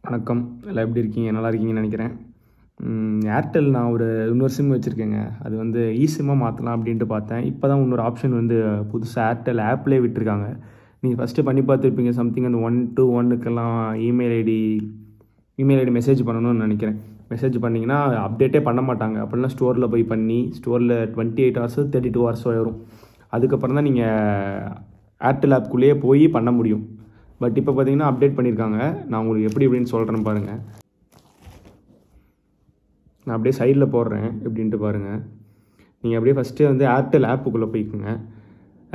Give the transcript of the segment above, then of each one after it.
வணக்கம். எல்லாம் எப்படி இருக்கீங்க? நல்லா இருக்கீங்கன்னு நினைக்கிறேன். ஏர்டெல் நான் இன்னொரு சிம் வச்சுருக்கேங்க. அது வந்து சிம்மாக மாற்றலாம் அப்படின்ட்டு பார்த்தேன். இப்போ தான் இன்னொரு ஆப்ஷன் புதுசாக ஏர்டெல் ஆப்லேயே விட்டுருக்காங்க. நீங்கள் ஃபஸ்ட்டு பண்ணி பார்த்துருப்பீங்க. சம்திங் அந்த 121க்கெல்லாம் இமெயில் ஐடி மெசேஜ் பண்ணணும்னு நினைக்கிறேன். மெசேஜ் பண்ணிங்கன்னா அப்டேட்டே பண்ண மாட்டாங்க. அப்படிலாம் ஸ்டோரில் போய் பண்ணி ஸ்டோரில் 28 ஹவர்ஸ் 32 ஹவர்ஸ் வரும். அதுக்கப்புறம் தான் நீங்கள் ஏர்டெல் ஆப்குள்ளேயே போய் பண்ண முடியும். பட் இப்போ பார்த்தீங்கன்னா அப்டேட் பண்ணியிருக்காங்க. நான் உங்களுக்கு எப்படின்னு சொல்கிறேன்னு பாருங்கள். நான் அப்படியே சைடில் போடுறேன் எப்படின்ட்டு பாருங்கள். நீங்கள் அப்படியே ஃபஸ்ட்டு ஏர்டெல் ஆப்புக்குள்ளே போய்க்குங்க.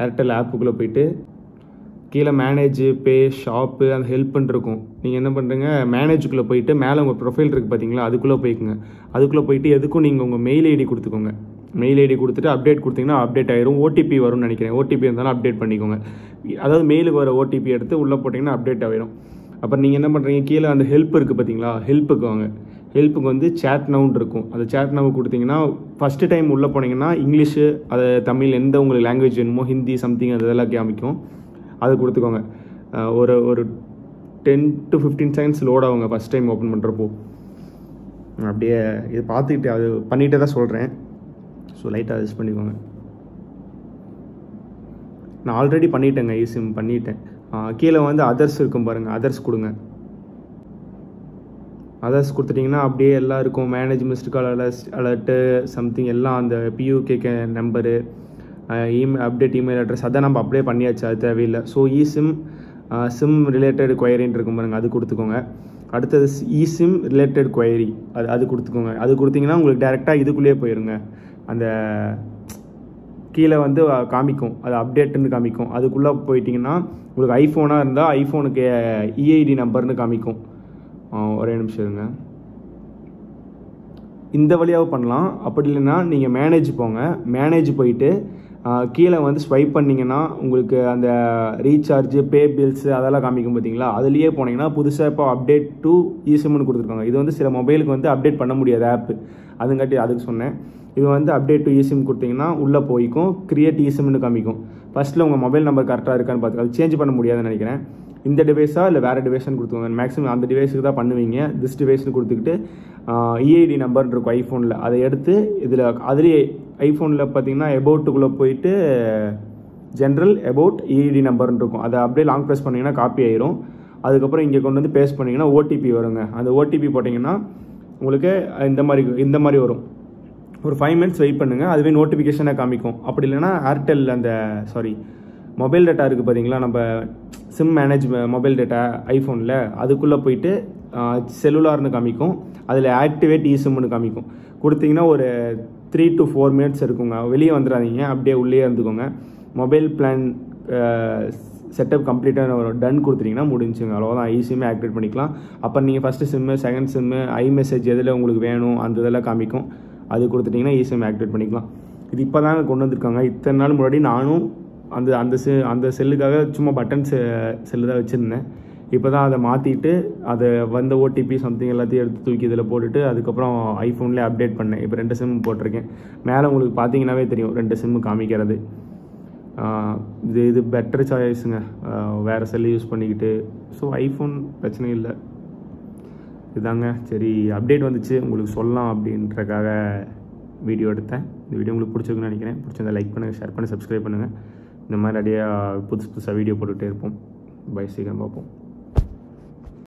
ஏர்டெல் ஆப்புக்குள்ளே போயிட்டு கீழே மேனேஜ், பே, ஷாப்பு, அந்த ஹெல்ப்னு இருக்கும். நீங்கள் என்ன பண்ணுறீங்க, மேனேஜுக்குள்ளே போயிட்டு மேலே உங்கள் ப்ரொஃபைல் இருக்குது பார்த்தீங்களா, அதுக்குள்ளே போய்க்குங்க. அதுக்குள்ளே போயிட்டு எதுக்கும் நீங்கள் உங்கள் மெயில் ஐடி கொடுத்துக்கோங்க. மெயில் ஐடி கொடுத்துட்டு அப்டேட் கொடுத்தீங்கன்னா அப்டேட் ஆயிரும். ஓடிபி வரும்னு நினைக்கிறேன். ஓடிபி இருந்தாலும் அப்டேட் பண்ணிக்கோங்க. அதாவது மெயிலுக்கு வர ஓடிபி எடுத்து உள்ளே போட்டிங்கன்னா அப்டேட் ஆகிடும். அப்புறம் நீங்கள் என்ன பண்ணுறீங்க, கீழே அந்த ஹெல்ப் இருக்குது பார்த்தீங்களா, ஹெல்ப்புக்கு வாங்க. ஹெல்ப்புக்கு சேட் நவுன்னு இருக்கும். அந்த சேட் நவு கொடுத்தீங்கன்னா ஃபஸ்ட்டு டைம் உள்ளே போனீங்கன்னா இங்கிலீஷு, அது தமிழ், எந்த உங்களுக்கு லாங்குவேஜ் வேணுமோ, ஹிந்தி சம்திங் அது இதெல்லாம் காமிக்கும். அது கொடுத்துக்கோங்க. ஒரு 10 to 15 செகண்ட்ஸ் லோட் ஆகுங்க ஃபஸ்ட் டைம் ஓப்பன் பண்ணுறப்போ. அப்படியே இது பார்த்துக்கிட்டு அது பண்ணிகிட்டே தான் சொல்கிறேன். ஸோ லைட்டாக அட்ஜஸ்ட் பண்ணிக்கோங்க. நான் ஆல்ரெடி பண்ணிட்டேங்க, சிம் பண்ணிட்டேன். கீழே அதர்ஸ் இருக்கும் பாருங்கள், அதர்ஸ் கொடுங்க. அதர்ஸ் கொடுத்துட்டிங்கன்னா அப்படியே எல்லாம் இருக்கும். Manage missed call alert something எல்லாம், அந்த பியூகே நம்பரு, அப்டேட் இமெயில் அட்ரஸ், அதை நம்ம அப்படியே பண்ணியாச்சு, அது தேவையில்லை. ஸோ சிம் ரிலேட்டட் குவைரின்னு இருக்கும் பாருங்கள், அது கொடுத்துக்கோங்க. அடுத்தது சிம் ரிலேட்டட் குவைரி, அது கொடுத்துக்கோங்க. அது கொடுத்தீங்கன்னா உங்களுக்கு டேரெக்டாக இதுக்குள்ளேயே போயிருங்க. அந்த கீழே காமிக்கும், அது அப்டேட்டுன்னு காமிக்கும். அதுக்குள்ளே போயிட்டிங்கன்னா உங்களுக்கு ஐஃபோனாக இருந்தால் ஐஃபோனுக்கு இஐடி நம்பர்னு காமிக்கும். ஒரே நிமிஷம் இருங்க. இந்த வழியாக பண்ணலாம். அப்படி இல்லைன்னா நீங்கள் மேனேஜ் போங்க. மேனேஜ் போயிட்டு கீழே ஸ்வைப் பண்ணிங்கன்னா உங்களுக்கு அந்த ரீசார்ஜ், பே பில்ஸு அதெல்லாம் காமிக்கும் பார்த்தீங்களா, அதுலேயே போனீங்கன்னா புதுசாக இப்போ அப்டேட் டு சிம்னு கொடுத்துருக்காங்க. இது சில மொபைலுக்கு அப்டேட் பண்ண முடியாது ஆப்பு, அதுங்காட்டி அதுக்கு சொன்னேன். இது அப்டேட் டு சிம் கொடுத்தீங்கன்னா உள்ளே போய்க்கும், கிரியேட் சிம்னு காமிக்கும். ஃபஸ்ட்டில் உங்கள் மொபைல் நம்பர் கரெக்டாக இருக்கான்னு பார்த்து, அது சேஞ்ச் பண்ண முடியாதுன்னு நினைக்கிறேன். இந்த டிவைஸாக இல்லை வேறு டிவைஸ்னு கொடுத்துக்கோங்க. மேக்ஸிமம் அந்த டிவைஸுக்கு தான் பண்ணுவீங்க. திஸ் டிவைஸ்னு கொடுத்துக்கிட்டு இஐடி நம்பர் இருக்கும் ஐஃபோனில், அதை எடுத்து இதில் அதுலேயே ஐஃபோனில் பார்த்தீங்கன்னா எபவுட்டுக்குள்ளே போயிட்டு ஜென்ரல் எபவுட் இஐடி நம்பர்னு இருக்கும். அதை அப்படியே லாங் ப்ரெஸ் பண்ணிங்கன்னா காப்பி ஆயிரும். அதுக்கப்புறம் இங்கே கொண்டு பேஸ்ட் பண்ணிங்கன்னா ஓடிபி வருங்க. அந்த ஓடிபி போட்டிங்கன்னா உங்களுக்கு இந்த மாதிரி வரும். ஒரு 5 minutes வெயிட் பண்ணுங்கள், அதுவே நோட்டிஃபிகேஷனாக காமிக்கும். அப்படி இல்லைன்னா ஏர்டெல் மொபைல் டேட்டா இருக்குது பார்த்தீங்களா, நம்ம சிம் மேனேஜ் மொபைல் டேட்டா ஐஃபோனில், அதுக்குள்ளே போயிட்டு செல்லுலார்னு காமிக்கும். அதில் ஆக்டிவேட் சிம்னு காமிக்கும். கொடுத்தீங்கன்னா ஒரு 3 to 4 minutes இருக்குங்க. வெளியே வந்துடாதீங்க, அப்படியே உள்ளே இருந்துக்கோங்க. மொபைல் பிளான் செட்டப் கம்ப்ளீட்டாக ஒரு டன் கொடுத்துட்டிங்கன்னா முடிஞ்சுங்க. அவ்வளோதான், சிம்மே ஆக்டிவேட் பண்ணிக்கலாம். அப்போ நீங்கள் first sim, second sim, message எதில் உங்களுக்கு வேணும் அந்த இதெல்லாம் காமிக்கும். அது கொடுத்துட்டிங்கன்னா சிம் ஆக்டிவேட் பண்ணிக்கலாம். இது இப்போ தாங்க கொண்டு வந்திருக்காங்க. இத்தனை நாள் முன்னாடி நானும் அந்த செல்லுக்காக சும்மா பட்டன் செல்லு தான் வச்சுருந்தேன். இப்போ தான் அதை மாற்றிட்டு அதை ஓடிபி சம்திங் எல்லாத்தையும் எடுத்து தூக்கி இதில் போட்டுட்டு அதுக்கப்புறம் ஐஃபோன்லேயே அப்டேட் பண்ணேன். இப்போ 2 சிம் போட்டிருக்கேன். மேலே உங்களுக்கு பார்த்தீங்கன்னாவே தெரியும் 2 சிம்மு காமிக்கிறது. இது பெட்டர் சாய்ஸுங்க வேறு செல்லு யூஸ் பண்ணிக்கிட்டு. ஸோ ஐஃபோன் பிரச்சனை இல்லை. இதாங்க சரி, அப்டேட் வந்துச்சு உங்களுக்கு சொல்லலாம் அப்படின்றக்காக வீடியோ எடுத்தேன். இந்த வீடியோ உங்களுக்கு பிடிச்சிருக்குன்னு நினைக்கிறேன். பிடிச்சிருந்தா லைக் பண்ணுங்கள், ஷேர் பண்ணி சப்ஸ்கிரைப் பண்ணுங்கள். இந்த மாதிரி நிறையா புதுசாக வீடியோ போட்டுகிட்டே இருப்போம். பை, சீக்கிரம் பார்ப்போம்.